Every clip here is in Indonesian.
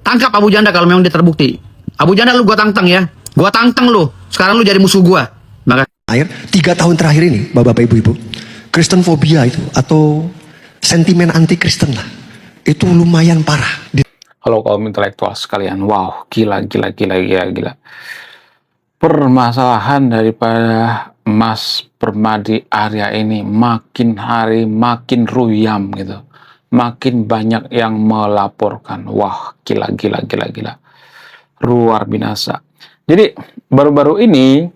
Tangkap Abu Janda kalau memang dia terbukti. Abu Janda lu gua tantang ya. Gua tantang lu. Sekarang lu jadi musuh gua. Maka 3 tahun terakhir ini, bapak-bapak, ibu-ibu, Kristen fobia itu atau sentimen anti Kristen lah, itu lumayan parah. Halo kaum intelektual sekalian, wow, gila. Permasalahan daripada Mas Permadi Arya ini makin hari makin ruyam gitu. Makin banyak yang melaporkan. Wah, gila. Luar binasa. Jadi, baru-baru ini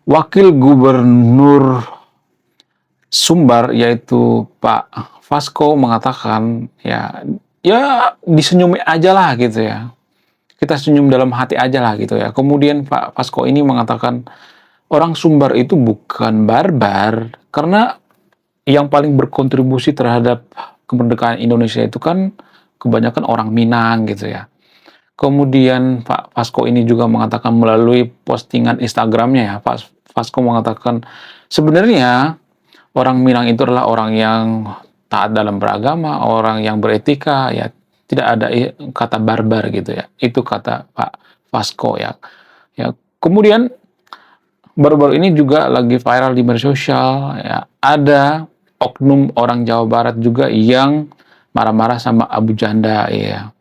Wakil Gubernur Sumbar yaitu Pak Fasko mengatakan ya disenyumi aja lah gitu ya. Kita senyum dalam hati aja lah gitu ya. Kemudian Pak Fasko ini mengatakan orang Sumbar itu bukan barbar karena yang paling berkontribusi terhadap kemerdekaan Indonesia itu kan kebanyakan orang Minang gitu ya. Kemudian Pak Fasko ini juga mengatakan melalui postingan Instagramnya ya, Pak Fasko mengatakan sebenarnya orang Minang itu adalah orang yang taat dalam beragama, orang yang beretika, ya tidak ada kata barbar gitu ya. Itu kata Pak Fasko ya. Ya, kemudian baru-baru ini juga lagi viral di media sosial ya, ada oknum orang Jawa Barat juga yang marah-marah sama Abu Janda ya.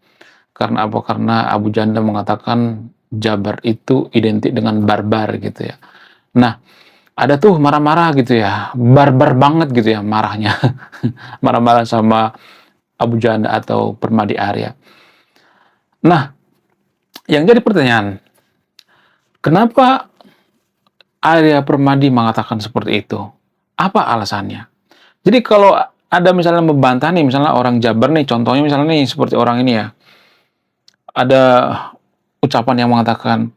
Karena apa? Karena Abu Janda mengatakan Jabar itu identik dengan barbar gitu ya. Nah, ada tuh marah-marah gitu ya, barbar banget gitu ya marahnya. Marah-marah sama Abu Janda atau Permadi Arya. Nah, yang jadi pertanyaan, kenapa Arya Permadi mengatakan seperti itu? Apa alasannya? Jadi kalau ada misalnya membantah nih, misalnya orang Jabar nih, contohnya misalnya nih seperti orang ini ya, ada ucapan yang mengatakan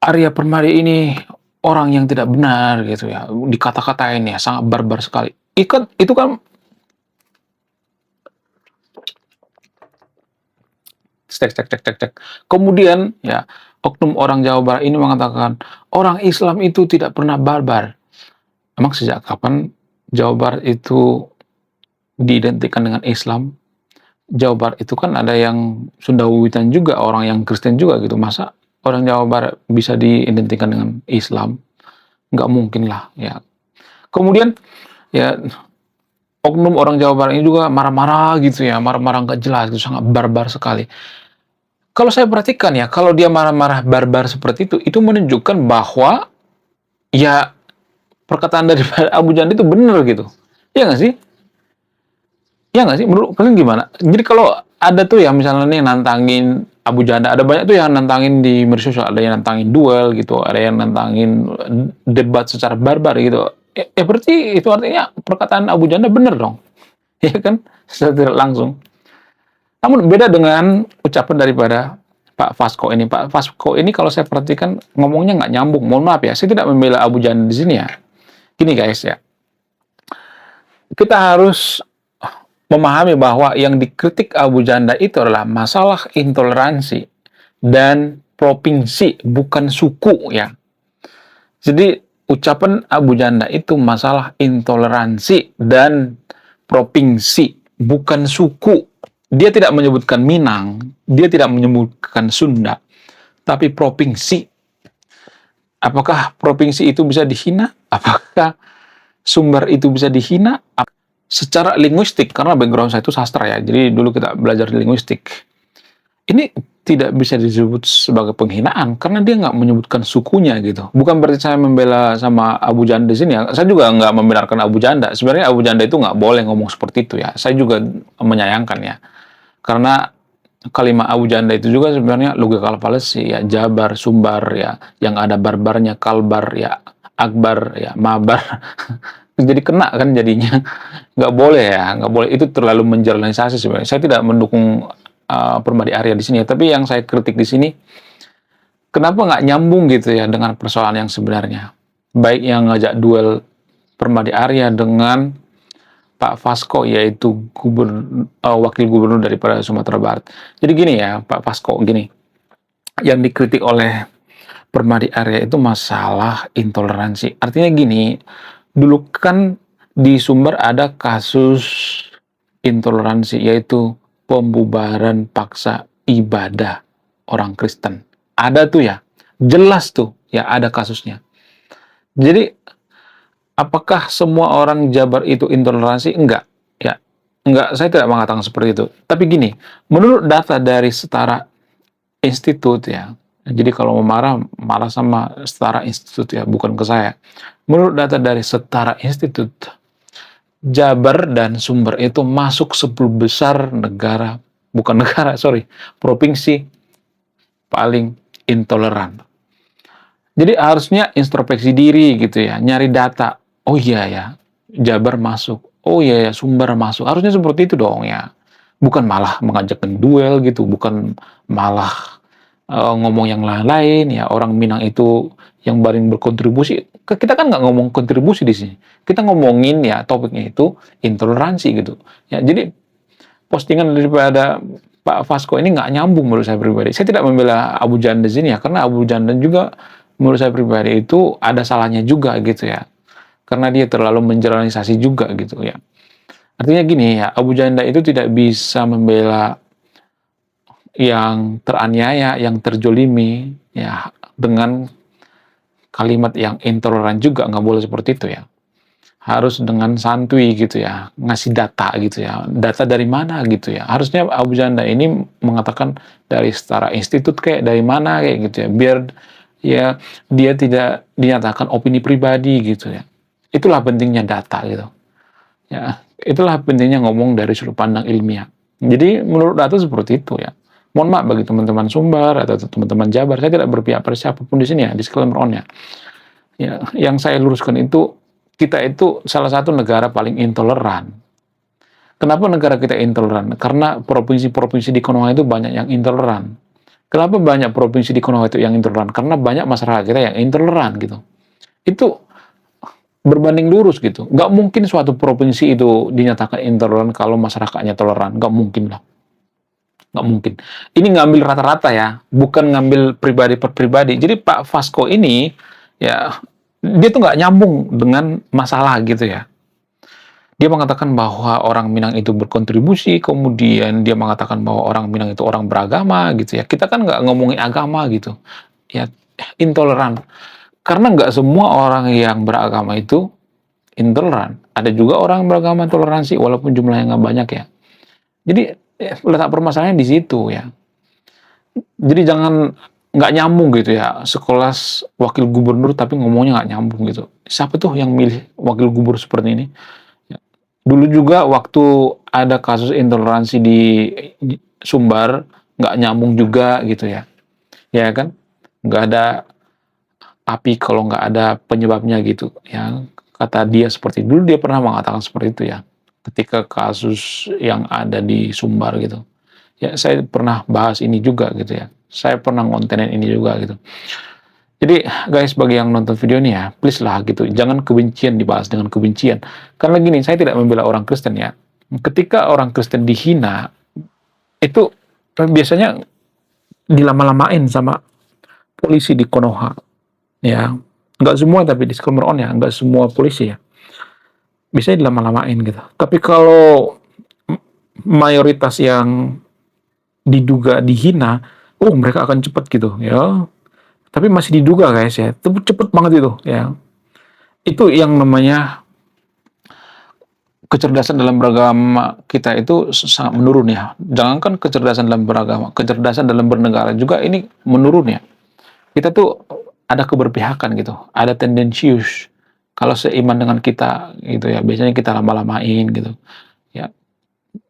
Arya Permadi ini orang yang tidak benar gitu ya, dikata-katain ya, sangat barbar sekali. Itu kan cek. Kemudian ya, oknum orang Jawa Barat ini mengatakan orang Islam itu tidak pernah barbar. Emang sejak kapan Jawa Barat itu diidentikan dengan Islam? Jawa Barat itu kan ada yang Sunda Wiwitan juga, orang yang Kristen juga gitu. Masa orang Jawa Barat bisa diidentikan dengan Islam? Nggak mungkin lah ya. Kemudian ya oknum orang Jawa Barat ini juga marah-marah gitu ya, marah-marah nggak jelas itu sangat barbar sekali. Kalau saya perhatikan ya, kalau dia marah-marah barbar seperti itu menunjukkan bahwa ya perkataan dari Abu Janda itu benar gitu. Iya nggak sih? Ya nggak sih? Menurut kalian gimana? Jadi kalau ada tuh ya misalnya nih nantangin Abu Janda, ada banyak tuh yang nantangin di media sosial, ada yang nantangin duel gitu, ada yang nantangin debat secara barbar gitu. Berarti itu artinya perkataan Abu Janda bener dong. Ya kan? Secara tidak langsung. Namun beda dengan ucapan daripada Pak Fasko ini. Pak Fasko ini kalau saya perhatikan ngomongnya nggak nyambung. Mohon maaf ya, saya tidak membela Abu Janda di sini ya. Gini guys ya. Kita harus memahami bahwa yang dikritik Abu Janda itu adalah masalah intoleransi dan provinsi, bukan suku ya. Jadi ucapan Abu Janda itu masalah intoleransi dan provinsi, bukan suku. Dia tidak menyebutkan Minang, dia tidak menyebutkan Sunda, tapi provinsi. Apakah provinsi itu bisa dihina? Apakah Sumber itu bisa dihina? Secara linguistik, karena background saya itu sastra ya, jadi dulu kita belajar linguistik. Ini tidak bisa disebut sebagai penghinaan, karena dia nggak menyebutkan sukunya gitu. Bukan berarti saya membela sama Abu Janda di sini ya. Saya juga nggak membenarkan Abu Janda. Sebenarnya Abu Janda itu nggak boleh ngomong seperti itu ya. Saya juga menyayangkan ya. Karena kalimat Abu Janda itu juga sebenarnya logikal fallacy ya, Jabar, Sumbar ya, yang ada barbarnya, Kalbar ya, Akbar ya, Mabar. Jadi kena kan jadinya. Nggak boleh ya, nggak boleh. Itu terlalu menjernalisasi sebenarnya. Saya tidak mendukung Permadi Arya di sini, tapi yang saya kritik di sini, kenapa nggak nyambung gitu ya dengan persoalan yang sebenarnya. Baik yang ngajak duel Permadi Arya dengan Pak Fasko, yaitu wakil gubernur daripada Sumatera Barat. Jadi gini ya, Pak Fasko, gini. Yang dikritik oleh Permadi Arya itu masalah intoleransi. Artinya gini, dulu kan di Sumber ada kasus intoleransi, yaitu pembubaran paksa ibadah orang Kristen. Ada tuh ya, jelas tuh ya ada kasusnya. Jadi apakah semua orang Jabar itu intoleransi? Enggak. Ya, enggak, saya tidak mengatakan seperti itu. Tapi gini, menurut data dari Setara Institut ya, jadi kalau mau marah sama Setara Institut ya, bukan ke saya. Menurut data dari Setara Institut, Jabar dan Sumber itu masuk 10 besar negara, bukan negara, sorry, provinsi paling intoleran. Jadi harusnya introspeksi diri gitu ya, nyari data. Oh iya ya, Jabar masuk. Oh iya ya, Sumber masuk. Harusnya seperti itu dong ya. Bukan malah mengajakkan duel gitu, bukan malah ngomong yang lain-lain ya. Orang Minang itu yang paling berkontribusi. Kita kan nggak ngomong kontribusi di sini. Kita ngomongin ya topiknya itu intoleransi gitu. Ya, jadi postingan daripada Pak Vasco ini nggak nyambung menurut saya pribadi. Saya tidak membela Abu Janda di sini ya, karena Abu Janda juga menurut saya pribadi itu ada salahnya juga gitu ya. Karena dia terlalu menjernalisasi juga gitu ya. Artinya gini ya, Abu Janda itu tidak bisa membela yang teraniaya, yang terjolimi ya dengan kalimat yang intoleran juga, nggak boleh seperti itu ya. Harus dengan santuy gitu ya, ngasih data gitu ya. Data dari mana gitu ya. Harusnya Abu Janda ini mengatakan dari Setara Institut kayak dari mana kayak gitu ya. Biar ya dia tidak dinyatakan opini pribadi gitu ya. Itulah pentingnya data gitu. Ya, itulah pentingnya ngomong dari sudut pandang ilmiah. Jadi menurut data seperti itu ya. Mohon maaf bagi teman-teman Sumbar atau teman-teman Jabar, saya tidak berpihak pada siapapun di sini ya, disclaimer on ya. Ya, yang saya luruskan itu kita itu salah satu negara paling intoleran. Kenapa negara kita intoleran? Karena provinsi-provinsi di Konoha itu banyak yang intoleran. Kenapa banyak provinsi di Konoha itu yang intoleran? Karena banyak masyarakat kita yang intoleran gitu. Itu berbanding lurus gitu. Nggak mungkin suatu provinsi itu dinyatakan intoleran kalau masyarakatnya toleran. Nggak mungkin lah. Nggak mungkin. Ini ngambil rata-rata ya, bukan ngambil pribadi per pribadi. Jadi Pak Vasco ini ya dia tuh nggak nyambung dengan masalah gitu ya. Dia mengatakan bahwa orang Minang itu berkontribusi, kemudian dia mengatakan bahwa orang Minang itu orang beragama gitu ya. Kita kan nggak ngomongin agama gitu. Ya, intoleran. Karena nggak semua orang yang beragama itu intoleran. Ada juga orang beragama toleransi walaupun jumlahnya nggak banyak ya. Jadi letak permasalahannya di situ ya. Jadi jangan nggak nyambung gitu ya, sekelas wakil gubernur tapi ngomongnya nggak nyambung gitu. Siapa tuh yang milih wakil gubernur seperti ini? Ya. Dulu juga waktu ada kasus intoleransi di Sumbar, nggak nyambung juga gitu ya. Ya kan? Nggak ada api kalau nggak ada penyebabnya gitu. Ya, kata dia seperti dulu dia pernah mengatakan seperti itu ya. Ketika kasus yang ada di Sumbar gitu. Ya, saya pernah bahas ini juga gitu ya. Saya pernah ngontenin ini juga gitu. Jadi guys, bagi yang nonton video ini ya, please lah gitu, jangan kebencian dibahas dengan kebencian. Karena gini, saya tidak membela orang Kristen ya. Ketika orang Kristen dihina, itu biasanya dilama-lamain sama polisi di Konoha. Ya, nggak semua tapi disclaimer on ya, nggak semua polisi ya. Biasanya dilama-lamain gitu. Tapi kalau mayoritas yang diduga dihina, oh mereka akan cepat gitu ya. Tapi masih diduga guys ya, cepet banget itu ya. Itu yang namanya kecerdasan dalam beragama kita itu sangat menurun ya. Jangankan kecerdasan dalam beragama, kecerdasan dalam bernegara juga ini menurun ya. Kita tuh ada keberpihakan gitu, ada tendensius. Kalau seiman dengan kita gitu ya, biasanya kita lama-lamain gitu. Ya.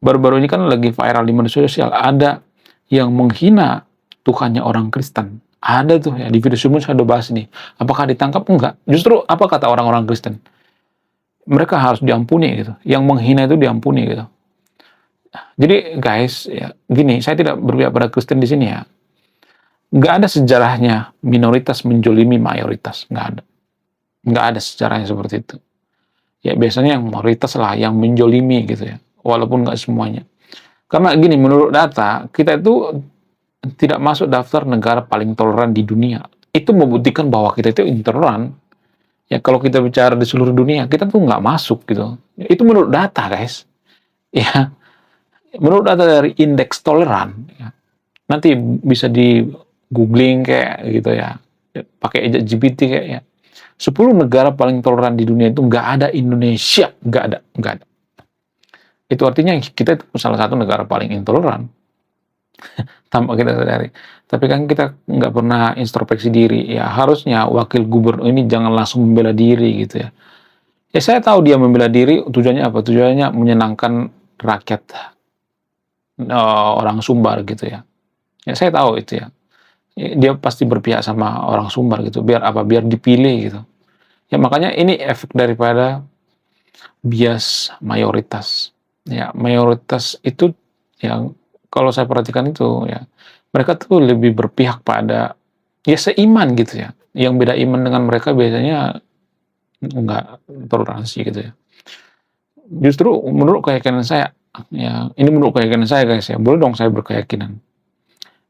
Baru-baru ini kan lagi viral di media sosial, ada yang menghina Tuhannya orang Kristen. Ada tuh ya, di video sebelumnya saya udah bahas nih. Apakah ditangkap? Enggak. Justru apa kata orang-orang Kristen? Mereka harus diampuni gitu. Yang menghina itu diampuni gitu. Jadi guys, ya gini, saya tidak berpihak pada Kristen di sini ya. Nggak ada sejarahnya minoritas menjolimi mayoritas. Nggak ada. Nggak ada sejarahnya seperti itu. Ya biasanya yang mayoritas lah yang menjolimi gitu ya. Walaupun nggak semuanya. Karena gini, menurut data, kita itu tidak masuk daftar negara paling toleran di dunia. Itu membuktikan bahwa kita itu intoleran. Ya kalau kita bicara di seluruh dunia, kita tuh nggak masuk gitu. Itu menurut data guys. Ya, Menurut data dari Indeks Toleran, ya, nanti bisa di googling kayak gitu ya, pakai GPT kayak ya. 10 negara paling toleran di dunia itu nggak ada Indonesia, nggak ada. Itu artinya kita itu salah satu negara paling intoleran, tanpa kita sadari. Tapi kan kita nggak pernah introspeksi diri. Ya harusnya wakil gubernur ini jangan langsung membela diri gitu ya. Ya saya tahu dia membela diri, tujuannya apa? Tujuannya menyenangkan rakyat orang Sumbar gitu ya. Ya saya tahu itu ya. Dia pasti berpihak sama orang Sumbar gitu. Biar apa? Biar dipilih gitu. Ya makanya ini efek daripada bias mayoritas. Ya mayoritas itu yang kalau saya perhatikan itu ya mereka tuh lebih berpihak pada ya seiman gitu ya. Yang beda iman dengan mereka biasanya enggak toleransi gitu ya. Justru menurut keyakinan saya, ya ini menurut keyakinan saya guys ya, boleh dong saya berkeyakinan.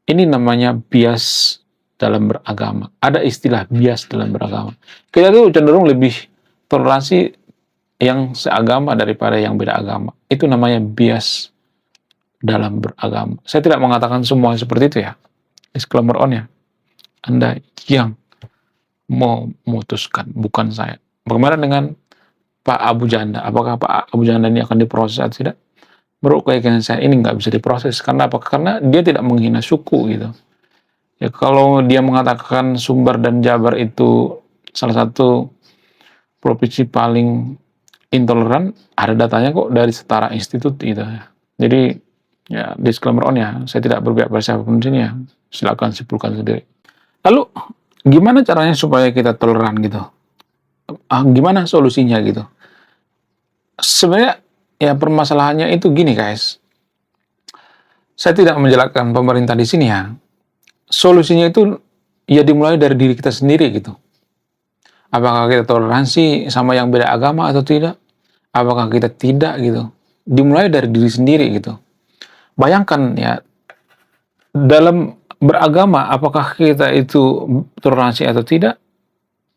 Ini namanya bias dalam beragama. Ada istilah bias dalam beragama. Kita tuh cenderung lebih toleransi yang seagama daripada yang beda agama. Itu namanya bias dalam beragama. Saya tidak mengatakan semua seperti itu ya. Disclaimer on ya. Anda yang mau memutuskan, bukan saya. Bagaimana dengan Pak Abu Janda? Apakah Pak Abu Janda ini akan diproses atau tidak? Menurut keyakinan saya ini nggak bisa diproses. Karena apa? Karena dia tidak menghina suku gitu. Ya kalau dia mengatakan Sumbar dan Jabar itu salah satu provinsi paling intoleran, ada datanya kok dari Setara Institut gitu ya. Jadi ya disclaimer on ya, saya tidak berpihak pada siapapun di sini ya. Silakan simpulkan sendiri. Lalu gimana caranya supaya kita toleran gitu? Gimana solusinya gitu? Sebenarnya ya permasalahannya itu gini guys. Saya tidak menjelaskan pemerintah di sini ya. Solusinya itu ya dimulai dari diri kita sendiri gitu. Apakah kita toleransi sama yang beda agama atau tidak? Apakah kita tidak gitu? Dimulai dari diri sendiri gitu. Bayangkan ya, dalam beragama apakah kita itu toleransi atau tidak?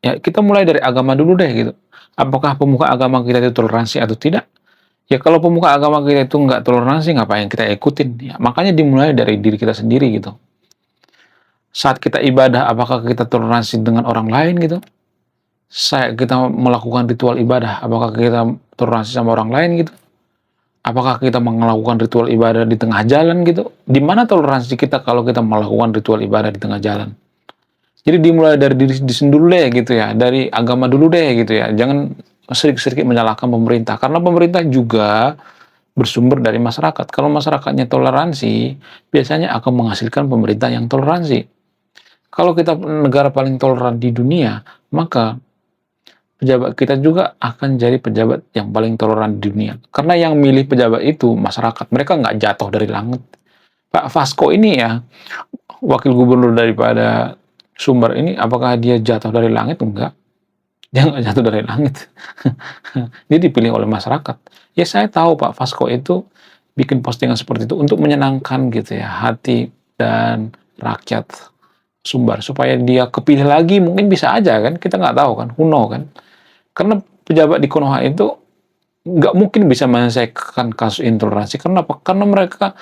Ya kita mulai dari agama dulu deh gitu. Apakah pemuka agama kita itu toleransi atau tidak? Ya kalau pemuka agama kita itu nggak toleransi, ngapain kita ikutin? Ya, makanya dimulai dari diri kita sendiri gitu. Saat kita ibadah, apakah kita toleransi dengan orang lain gitu? Saat kita melakukan ritual ibadah, apakah kita toleransi sama orang lain gitu? Apakah kita melakukan ritual ibadah di tengah jalan gitu? Di mana toleransi kita kalau kita melakukan ritual ibadah di tengah jalan? Jadi dimulai dari diri sendiri dulu deh gitu ya, dari agama dulu deh gitu ya. Jangan sedikit-sedikit menyalahkan pemerintah, karena pemerintah juga bersumber dari masyarakat. Kalau masyarakatnya toleransi, biasanya akan menghasilkan pemerintah yang toleransi. Kalau kita negara paling toleran di dunia, maka pejabat kita juga akan jadi pejabat yang paling toleran di dunia. Karena yang milih pejabat itu masyarakat. Mereka nggak jatuh dari langit. Pak Vasco ini ya, wakil gubernur daripada Sumbar ini, apakah dia jatuh dari langit? Enggak. Dia nggak jatuh dari langit. Dia dipilih oleh masyarakat. Ya saya tahu Pak Vasco itu bikin postingan seperti itu untuk menyenangkan gitu ya hati dan rakyat Sumbar supaya dia kepilih lagi, mungkin bisa aja kan, kita nggak tahu kan, who know kan. Karena pejabat di Konoha itu nggak mungkin bisa menyelesaikan kasus intoleransi. Kenapa? Karena mereka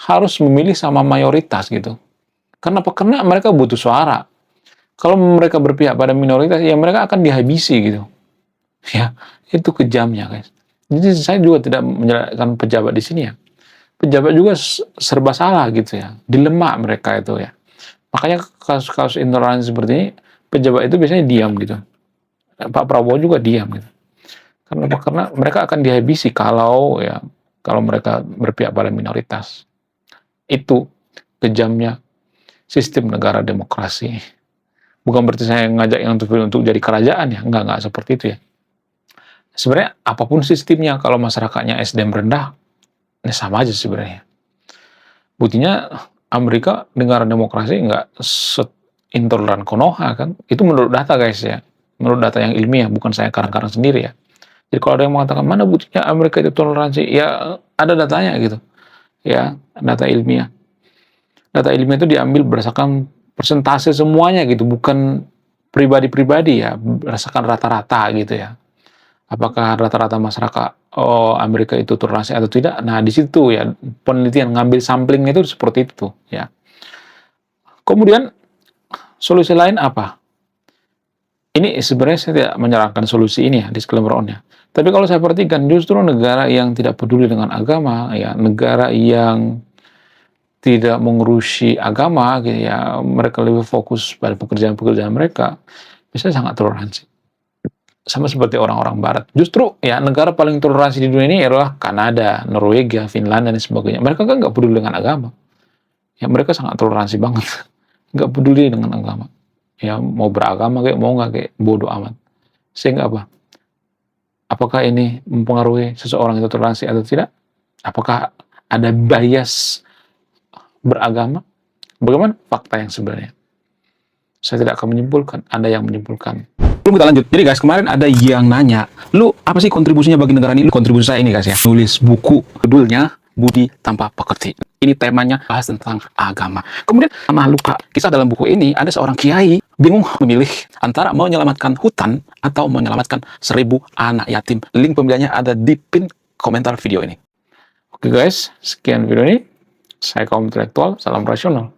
harus memilih sama mayoritas gitu. Kenapa? Karena mereka butuh suara. Kalau mereka berpihak pada minoritas, ya mereka akan dihabisi gitu. Ya, itu kejamnya guys. Jadi saya juga tidak menyalahkan pejabat di sini ya. Pejabat juga serba salah gitu ya. Dilema mereka itu ya. Makanya kasus-kasus intoleransi seperti ini, pejabat itu biasanya diam gitu. Pak Prabowo juga diam gitu. Karena mereka akan dihabisi kalau mereka berpihak pada minoritas. Itu kejamnya sistem negara demokrasi. Bukan berarti saya ngajak yang untuk jadi kerajaan ya, enggak seperti itu ya. Sebenarnya apapun sistemnya, kalau masyarakatnya SDM rendah, ini sama aja sebenarnya. Buktinya Amerika negara demokrasi nggak intoleran Konoha kan? Itu menurut data guys ya, menurut data yang ilmiah, bukan saya karang-karang sendiri ya. Jadi kalau ada yang mengatakan mana buktinya Amerika itu toleransi, ya ada datanya gitu, ya data ilmiah. Data ilmiah itu diambil berdasarkan persentase semuanya gitu, bukan pribadi-pribadi ya, berdasarkan rata-rata gitu ya. Apakah rata-rata masyarakat Amerika itu toleransi atau tidak? Nah, di situ ya penelitian ngambil sampling itu seperti itu ya. Kemudian solusi lain apa? Ini sebenarnya saya tidak menyarankan solusi ini ya, disclaimer on-nya. Tapi kalau saya perhatikan justru negara yang tidak peduli dengan agama, ya negara yang tidak mengurusi agama, gitu ya, mereka lebih fokus pada pekerjaan-pekerjaan mereka, bisa sangat toleransi. Sama seperti orang-orang Barat. Justru ya negara paling toleransi di dunia ini adalah Kanada, Norwegia, Finlandia dan sebagainya. Mereka kan nggak peduli dengan agama. Ya mereka sangat toleransi banget, nggak peduli dengan agama. Ya mau beragama kayak mau nggak kayak bodoh amat. Sehingga apa? Apakah ini mempengaruhi seseorang itu toleransi atau tidak? Apakah ada bias beragama? Bagaimana fakta yang sebenarnya? Saya tidak akan menyimpulkan, Anda yang menyimpulkan. Belum kita lanjut. Jadi guys, kemarin ada yang nanya, lu apa sih kontribusinya bagi negara ini? Lu kontribusi saya ini guys ya. Nulis buku, judulnya Budi Tanpa Pekerti. Ini temanya bahas tentang agama. Kemudian sama luka. Kisah dalam buku ini ada seorang kiai bingung memilih antara mau menyelamatkan hutan atau menyelamatkan 1000 anak yatim. Link pembeliannya ada di pin komentar video ini. Oke guys, sekian video ini. Saya kaum intelektual, salam rasional.